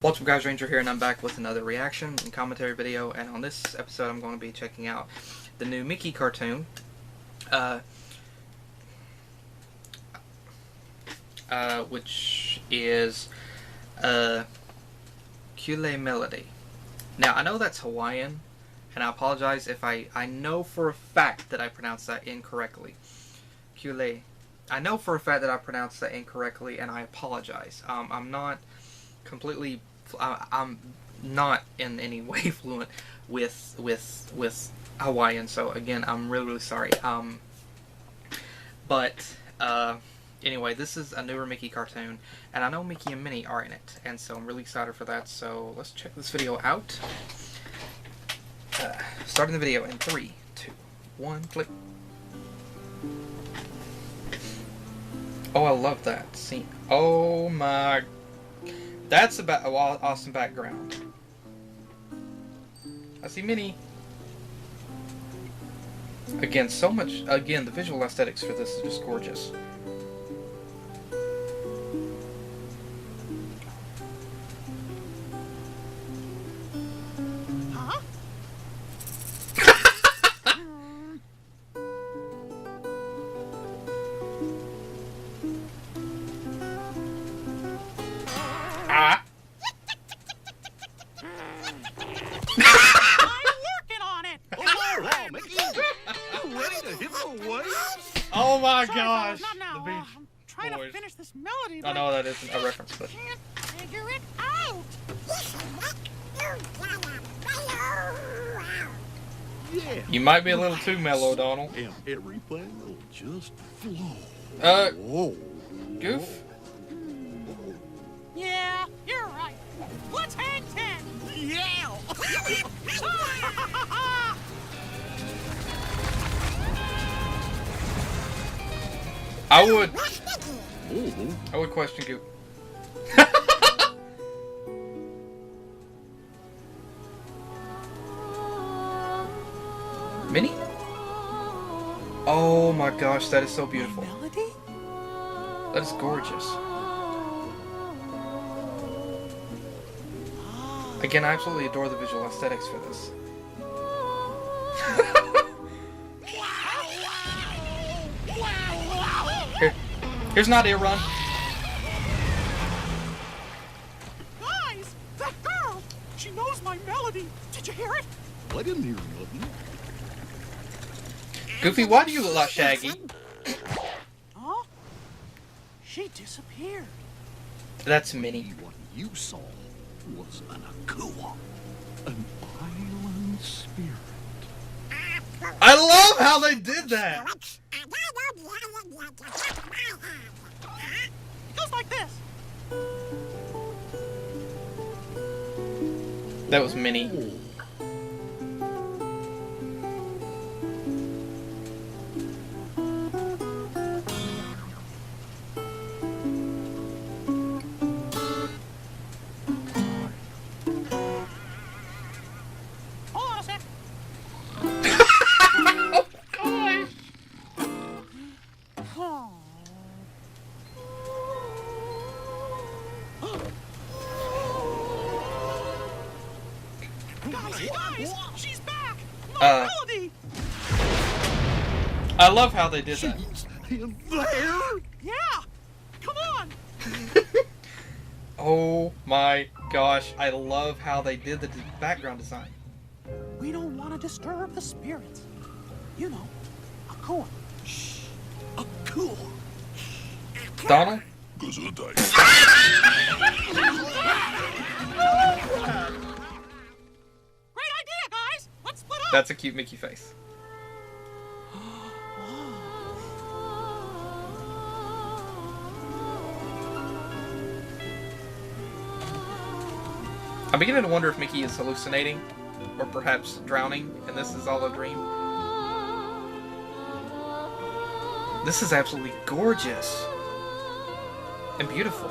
What's up guys, Ranger here, and I'm back with another reaction and commentary video, and on this episode I'm going to be checking out the new Mickey cartoon, which is, Kule Melody. Now, I know that's Hawaiian, and I apologize if I know for a fact that I pronounced that incorrectly. Kule. I know for a fact that I pronounced that incorrectly, and I apologize. I'm not completely... I'm not in any way fluent with Hawaiian, so again, I'm really sorry. Anyway, this is a newer Mickey cartoon, and I know Mickey and Minnie are in it, and so I'm really excited for that. So let's check this video out. Starting the video in 3, 2, 1, click. Oh, I love that scene. Oh my. That's about an awesome background. I see Minnie. Again, so much. Again, the visual aesthetics for this is just gorgeous. Huh? Ah. Oh my gosh! Not now. The Beach I'm trying Boys. to finish this melody. I know that isn't a reference, but Can't figure it out. Yeah. you might be a little too mellow, Donald. And everything will just flow. Goof. Yeah, you're right. Let's hang 10. Yeah. I would Oh, question Goop. Minnie? Oh my gosh, that is so beautiful. Melody? That is gorgeous. Again, I absolutely adore the visual aesthetics for this. Here's Nadia, run. Guys, that girl! She knows my melody. Did you hear it? I didn't hear nothing. Goofy, why do you look like Shaggy? Huh? She disappeared. That's Minnie. What you saw was an akua, an island spirit. I love how they did that. It goes like this. That was Minnie. Hold on a sec. Oh. Guys, she's back! My melody! I love how they did that. She's in there. Yeah! Come on! Oh my gosh, I love how they did the background design. We don't want to disturb the spirits. You know, Akua. Shh, akua. Donald? Gesundheit. Great idea, guys! Let's split up! That's a cute Mickey face. I'm beginning to wonder if Mickey is hallucinating, or perhaps drowning, and this is all a dream. This is absolutely gorgeous and beautiful.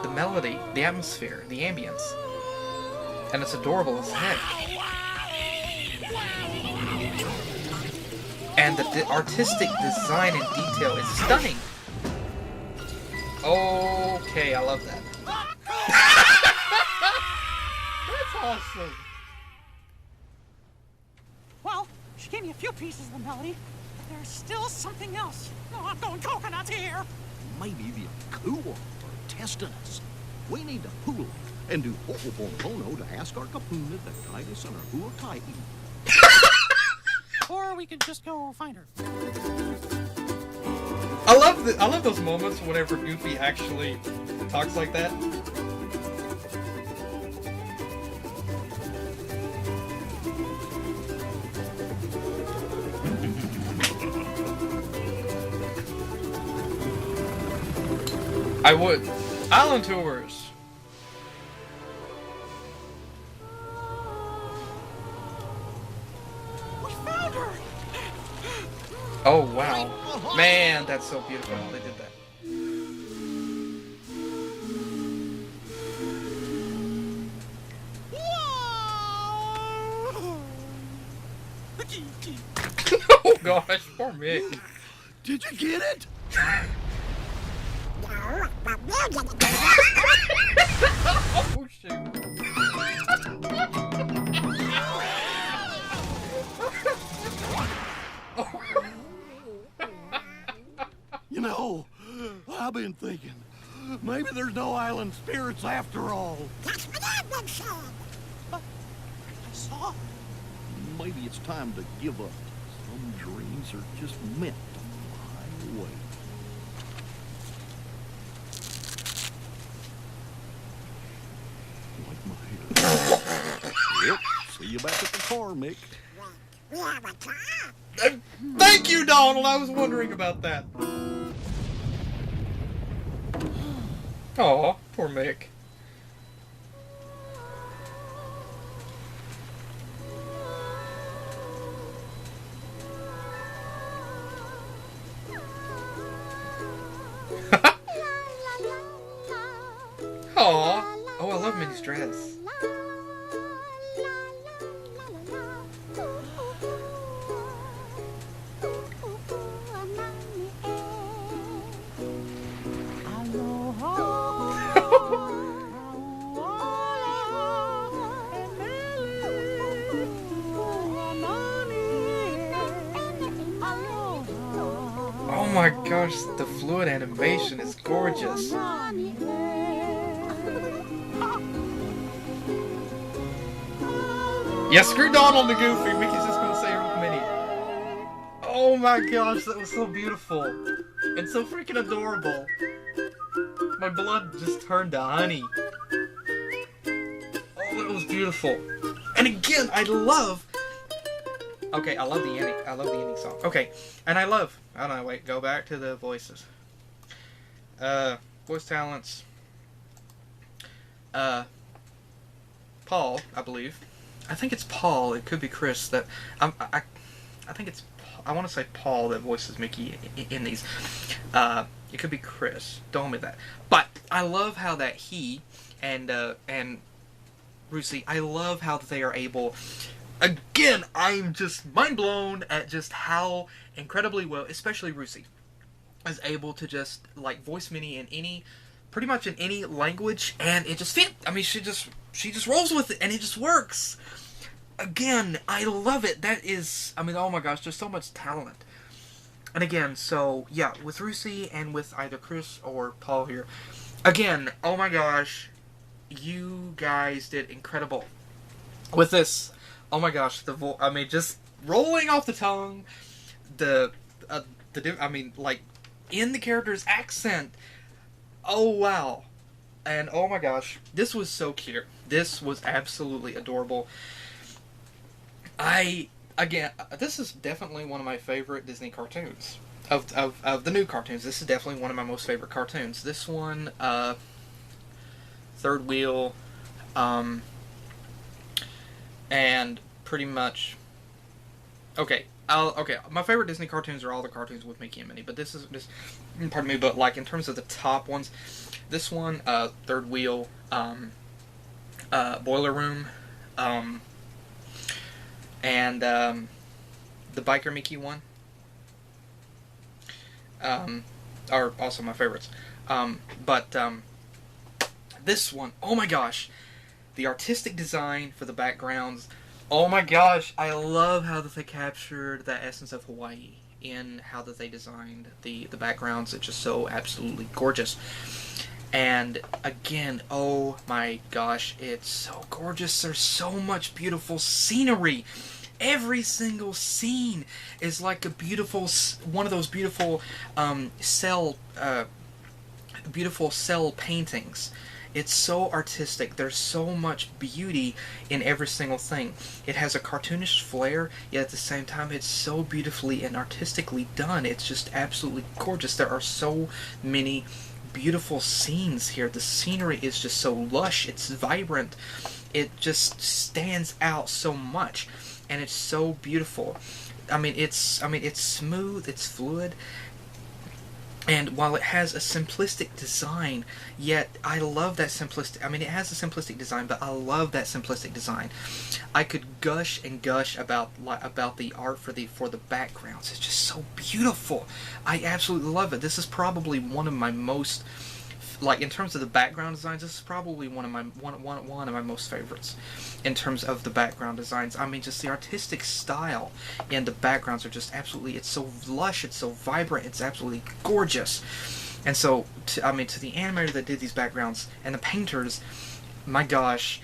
The melody, the atmosphere, the ambience, and it's adorable as heck. And the artistic design and detail is stunning. Okay, I love that. awesome. Well, she gave me a few pieces of the melody, but there's still something else. Oh, I'm going coconuts here. Maybe the Akua are testing us. We need to pool and do Ho'oponopono to ask our kapuna to guide us on our huakai. Or we could just go find her. I love those moments whenever Goofy actually talks like that. I would. Island tours. We found her! Oh wow. Man, that's so beautiful how they did that. Whoa! Oh gosh, poor Mick. Did you get it? Oh shoot. You know, I've been thinking, maybe there's no island spirits after all. That's what I've been saying. But I saw. Maybe it's time to give up. Some dreams are just meant to fly away. Like my hair. Yep. See you back at the car, Mick. We have a car. Thank you, Donald. I was wondering about that. Aw, poor Mick. Aw. Oh, I love Minnie's dress. Oh my gosh, the fluid animation is gorgeous. Yeah, screw Donald and Goofy. Mickey's just gonna say it with Minnie. Oh my gosh, that was so beautiful. And so freaking adorable. My blood just turned to honey. Oh, it was beautiful. And again, I love... Okay, I love the ending. I love the ending song. Okay, and I don't know, wait, go back to the voices. Voice talents. Paul, I believe. I think it's Paul. It could be Chris. That I think it's. I want to say Paul that voices Mickey in these. It could be Chris. Don't hold me that. But I love how that he and Brucey. I love how they are able. Again, I'm just mind blown at just how incredibly well, especially Brucey, is able to just like voice Minnie in pretty much in any language, and it just fit. I mean, she just rolls with it, and it just works. Again, I love it. That is, I mean, oh my gosh, there's so much talent. And again, so yeah, with Brucey and with either Chris or Paul here, again, oh my gosh, you guys did incredible with this. Oh my gosh, I mean, just rolling off the tongue, I mean, like, in the character's accent. Oh, wow. And, oh my gosh, this was so cute. This was absolutely adorable. Again, this is definitely one of my favorite Disney cartoons. Of the new cartoons, this is definitely one of my most favorite cartoons. This one, Third Wheel, and pretty much... Okay, my favorite Disney cartoons are all the cartoons with Mickey and Minnie, but this is just, pardon me, but like in terms of the top ones, this one, Third Wheel, Boiler Room, and the Biker Mickey one, are also my favorites. But this one, oh my gosh, the artistic design for the backgrounds. Oh my gosh, I love how that they captured the essence of Hawaii in how that they designed the backgrounds. It's just so absolutely gorgeous. And again, oh my gosh, it's so gorgeous. There's so much beautiful scenery. Every single scene is like a beautiful, one of those beautiful beautiful cell paintings. It's so artistic. There's so much beauty in every single thing. It has a cartoonish flair, yet at the same time it's so beautifully and artistically done. It's just absolutely gorgeous. There are so many beautiful scenes here. The scenery is just so lush. It's vibrant. It just stands out so much, and it's so beautiful. It's smooth. It's fluid. And while it has a simplistic design, yet I love that simplistic... it has a simplistic design, but I love that simplistic design. I could gush and gush about the art for the backgrounds. It's just so beautiful. I absolutely love it. This is probably one of my most... in terms of the background designs, this is probably one of my most favorites in terms of the background designs. Just the artistic style in the backgrounds are just absolutely, it's so lush, it's so vibrant, it's absolutely gorgeous. And so, to the animator that did these backgrounds and the painters, my gosh,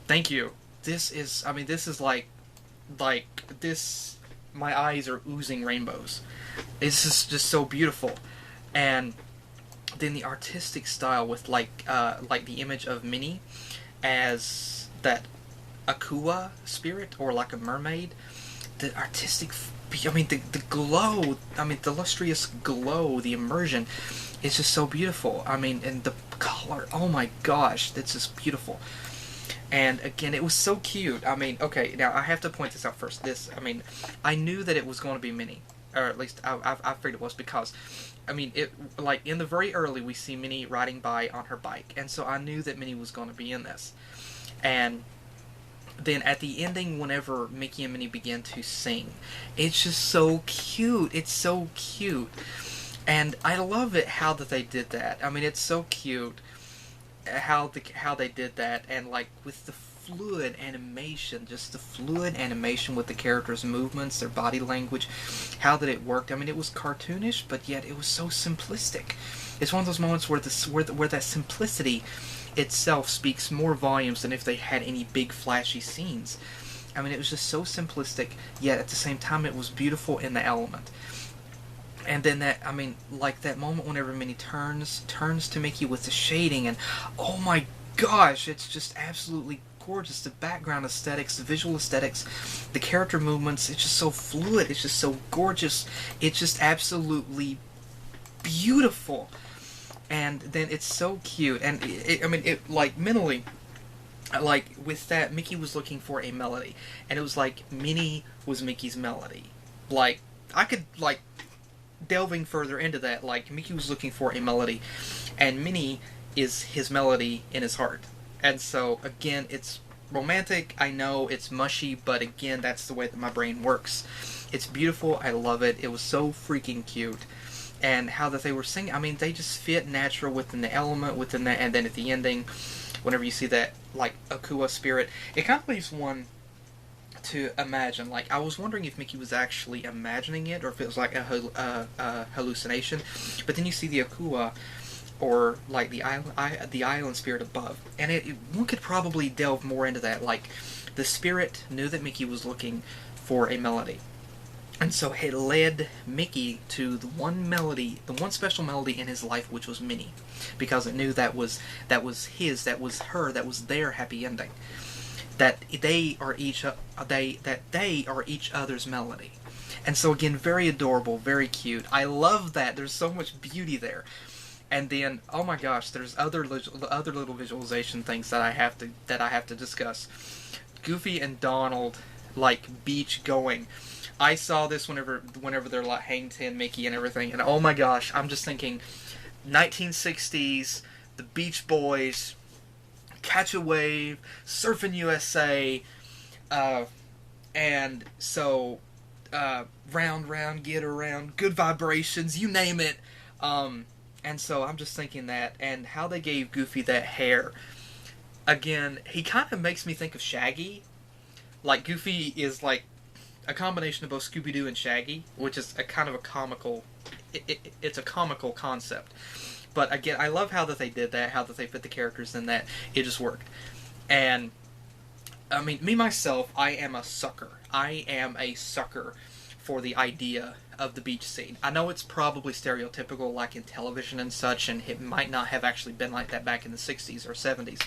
thank you. This is, my eyes are oozing rainbows. This is just so beautiful. And then the artistic style with the image of Minnie as that Akua spirit, or like a mermaid. The artistic, the glow, the lustrous glow, the immersion is just so beautiful. And the color, oh my gosh, that's just beautiful. And again, it was so cute. Okay, now I have to point this out first. I knew that it was going to be Minnie, or at least I figured it was, because in the very early, we see Minnie riding by on her bike, and so I knew that Minnie was going to be in this. And then at the ending, whenever Mickey and Minnie begin to sing, it's just so cute. It's so cute. And I love it how that they did that. It's so cute how they did that, and with the fluid animation, just the fluid animation with the characters' movements, their body language, how that it worked. It was cartoonish, but yet it was so simplistic. It's one of those moments where that simplicity itself speaks more volumes than if they had any big flashy scenes. It was just so simplistic, yet at the same time it was beautiful in the element. And then that, that moment whenever Minnie turns to Mickey with the shading, and oh my gosh, it's just absolutely gorgeous. The background aesthetics, the visual aesthetics, the character movements, it's just so fluid, it's just so gorgeous, it's just absolutely beautiful. And then it's so cute, and mentally, with that, Mickey was looking for a melody, and it was Minnie was Mickey's melody. I could, delving further into that, Mickey was looking for a melody, and Minnie is his melody in his heart. And so, again, it's romantic, I know, it's mushy, but again, that's the way that my brain works. It's beautiful, I love it, it was so freaking cute. And how that they were singing, they just fit natural within the element, within that, and then at the ending, whenever you see that, Akua spirit, it kind of leaves one to imagine. I was wondering if Mickey was actually imagining it, or if it was a hallucination, but then you see the Akua, or the island spirit above, and one could probably delve more into that. The spirit knew that Mickey was looking for a melody, and so it led Mickey to the one special melody in his life, which was Minnie, because it knew that was his, that was her, that was their happy ending, that they are each other's melody. And so again, very adorable, very cute. I love that. There's so much beauty there. And then, oh my gosh, there's other little visualization things that I have to discuss. Goofy and Donald, beach going. I saw this whenever they're hang ten Mickey and everything, and oh my gosh, I'm just thinking 1960s, the Beach Boys, Catch a Wave, Surfing USA, and so Round Round, Get Around, Good Vibrations, you name it. And so I'm just thinking that, and how they gave Goofy that hair. again, he kind of makes me think of Shaggy. Like, Goofy is like a combination of both Scooby-Doo and Shaggy, which is a kind of a comical... it's a comical concept. But again, I love how that they did that, how that they fit the characters in that. It just worked. And, I mean, me, myself, I am a sucker. I am a sucker for the idea of the beach scene. I know it's probably stereotypical, like in television and such, and it might not have actually been like that back in the 60s or 70s.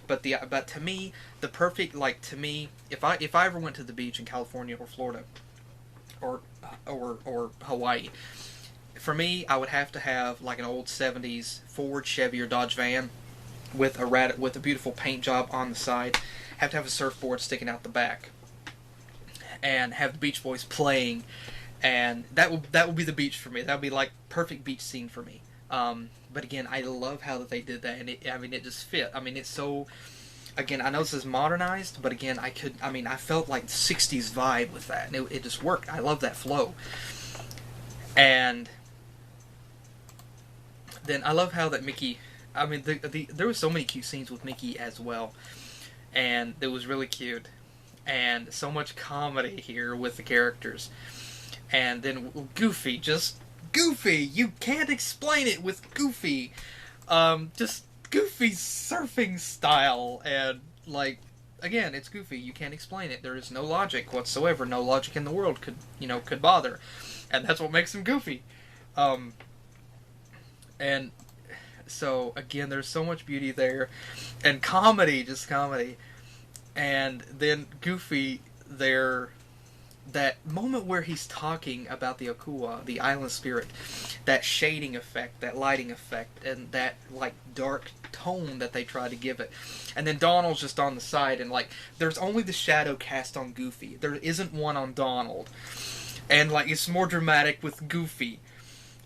But to me, the perfect, like, to me, if I ever went to the beach in California or Florida or Hawaii, for me, I would have to have like an old 70s Ford, Chevy, or Dodge van with a beautiful paint job on the side. Have to have a surfboard sticking out the back, and have the Beach Boys playing, and that would be the beach for me. That would be like perfect beach scene for me. But again, I love how that they did that, and it just fit. I mean, it's so. Again, I know this is modernized, but again, I felt like 60s vibe with that, and it just worked. I love that flow. And then I love how that Mickey. I mean, there were so many cute scenes with Mickey as well, and it was really cute, and so much comedy here with the characters. And then Goofy, just Goofy. You can't explain it with Goofy. Just Goofy's surfing style, and like, again, it's Goofy. You can't explain it. There is no logic whatsoever. No logic in the world could bother, and that's what makes him Goofy. And so again, there's so much beauty there, and comedy, just comedy. And then Goofy there. That moment where he's talking about the Akua, the island spirit, that shading effect, that lighting effect, and that like dark tone that they try to give it. And then Donald's just on the side, and like there's only the shadow cast on Goofy. There isn't one on Donald. And like it's more dramatic with Goofy.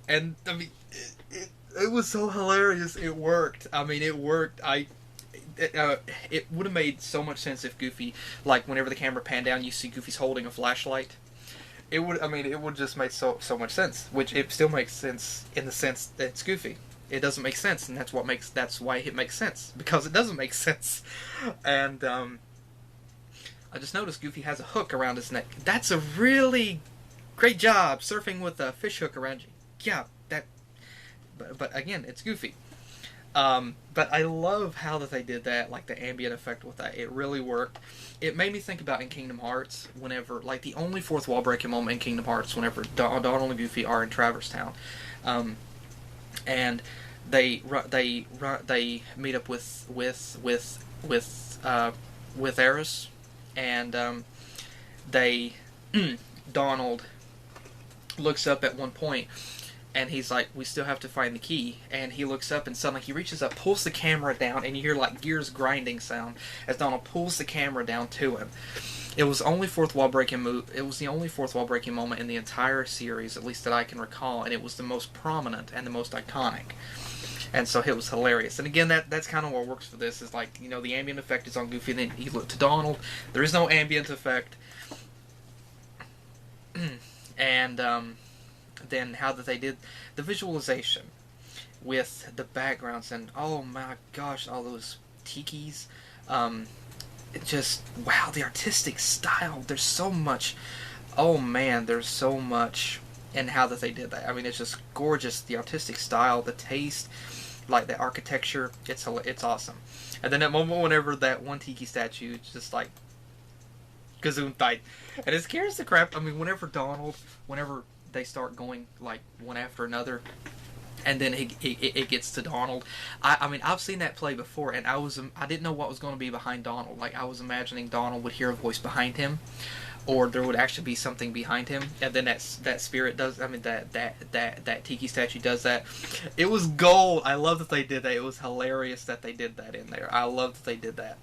And I mean it was so hilarious. It worked. I mean, it worked. It would have made so much sense if Goofy, like whenever the camera panned down, you see Goofy's holding a flashlight. It would just make so much sense. Which it still makes sense in the sense that it's Goofy. It doesn't make sense, and that's why it makes sense, because it doesn't make sense. And I just noticed Goofy has a hook around his neck. That's a really great job surfing with a fish hook around you. Yeah, but again, it's Goofy. But I love how that they did that, like the ambient effect with that. It really worked. It made me think about in Kingdom Hearts, whenever, like the only fourth wall breaking moment in Kingdom Hearts, whenever Donald and Goofy are in Traverse Town, and they meet up with Eris, and Donald looks up at one point. And he's like, we still have to find the key. And he looks up, and suddenly he reaches up, pulls the camera down, and you hear like gears grinding sound as Donald pulls the camera down to him. It was only fourth wall breaking It was the only fourth wall breaking moment in the entire series, at least that I can recall, and it was the most prominent and the most iconic. And so it was hilarious. And again, that's kind of what works for this. Is like, you know, the ambient effect is on Goofy, and then he looked to Donald. There is no ambient effect. And then how that they did the visualization with the backgrounds, and oh my gosh, all those tikis, it just, wow, the artistic style, there's so much, oh man, there's so much in how that they did that. I mean, it's just gorgeous, the artistic style, the taste, like the architecture, it's awesome. And then that moment whenever that one tiki statue is just like gazoon-tight, and it scares the crap, I mean, whenever they start going like one after another, and then it gets to Donald. I mean, I've seen that play before, and I didn't know what was going to be behind Donald. Like, I was imagining Donald would hear a voice behind him, or there would actually be something behind him, and then that spirit does. I mean, that tiki statue does that. It was gold. I love that they did that. It was hilarious that they did that in there. I love that they did that.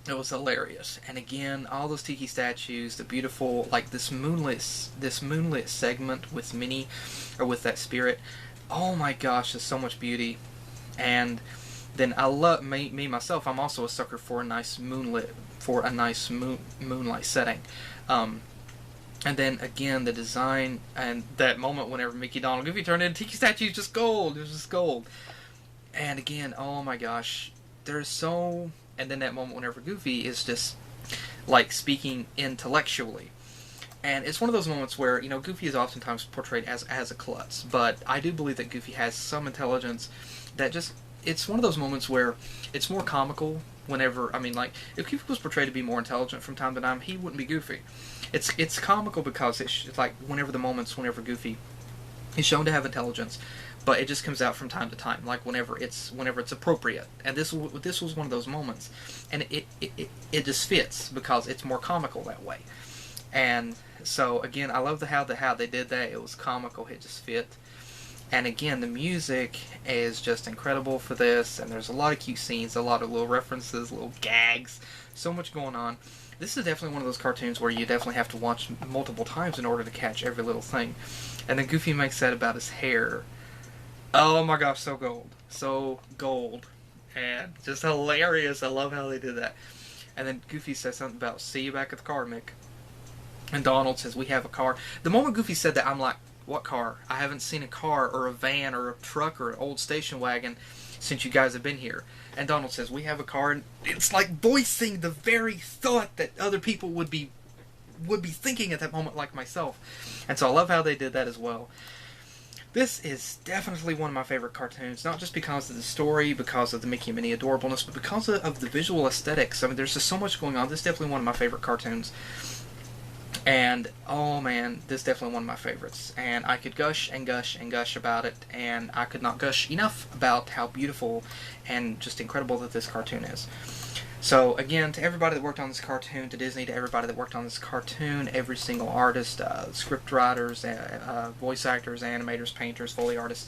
It was hilarious. And again, all those tiki statues, the beautiful, like this moonlit segment with Minnie, or with that spirit. Oh my gosh, there's so much beauty. And then I love, me myself, I'm also a sucker for a nice moonlight setting. And then again, the design, and that moment whenever Mickey, Donald, Goofy turned into tiki statues, just gold. It was just gold. And again, oh my gosh, there's so, and then that moment whenever Goofy is just like speaking intellectually. And it's one of those moments where, you know, Goofy is oftentimes portrayed as a klutz, but I do believe that Goofy has some intelligence that just, it's one of those moments where it's more comical whenever, I mean, like, if Goofy was portrayed to be more intelligent from time to time, he wouldn't be Goofy. It's comical because it's like whenever Goofy is shown to have intelligence, but it just comes out from time to time, like whenever it's appropriate. And this was one of those moments, and it just fits because it's more comical that way. And so again, I love how they did that. It was comical. It just fit. And again, the music is just incredible for this. And there's a lot of cute scenes, a lot of little references, little gags, so much going on. This is definitely one of those cartoons where you definitely have to watch multiple times in order to catch every little thing. And then Goofy makes that about his hair. Oh my gosh, so gold, and just hilarious. I love how they did that. And then Goofy says something about, "See you back at the car, Mick." And Donald says, "We have a car." The moment Goofy said that, I'm like, what car? I haven't seen a car or a van or a truck or an old station wagon since you guys have been here. And Donald says, "We have a car." And it's like voicing the very thought that other people would be thinking at that moment, like myself. And so I love how they did that as well. This is definitely one of my favorite cartoons, not just because of the story, because of the Mickey and Minnie adorableness, but because of the visual aesthetics. I mean, there's just so much going on. This is definitely one of my favorite cartoons. And, oh man, this is definitely one of my favorites. And I could gush and gush and gush about it, and I could not gush enough about how beautiful and just incredible that this cartoon is. So, again, to everybody that worked on this cartoon, to Disney, to everybody that worked on this cartoon, every single artist, script writers, voice actors, animators, painters, Foley artists,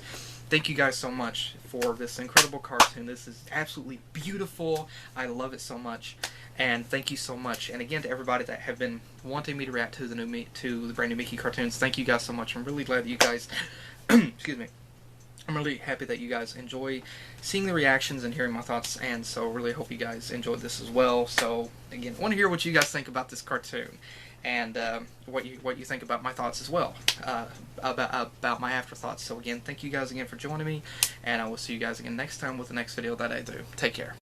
thank you guys so much for this incredible cartoon. This is absolutely beautiful. I love it so much. And thank you so much. And again, to everybody that have been wanting me to react to the brand new Mickey cartoons, thank you guys so much. I'm really glad that you guys, excuse me, I'm really happy that you guys enjoy seeing the reactions and hearing my thoughts, and so really hope you guys enjoyed this as well. So again, I want to hear what you guys think about this cartoon, and what you think about my thoughts as well, about my afterthoughts. So again, thank you guys again for joining me, and I will see you guys again next time with the next video that I do. Take care.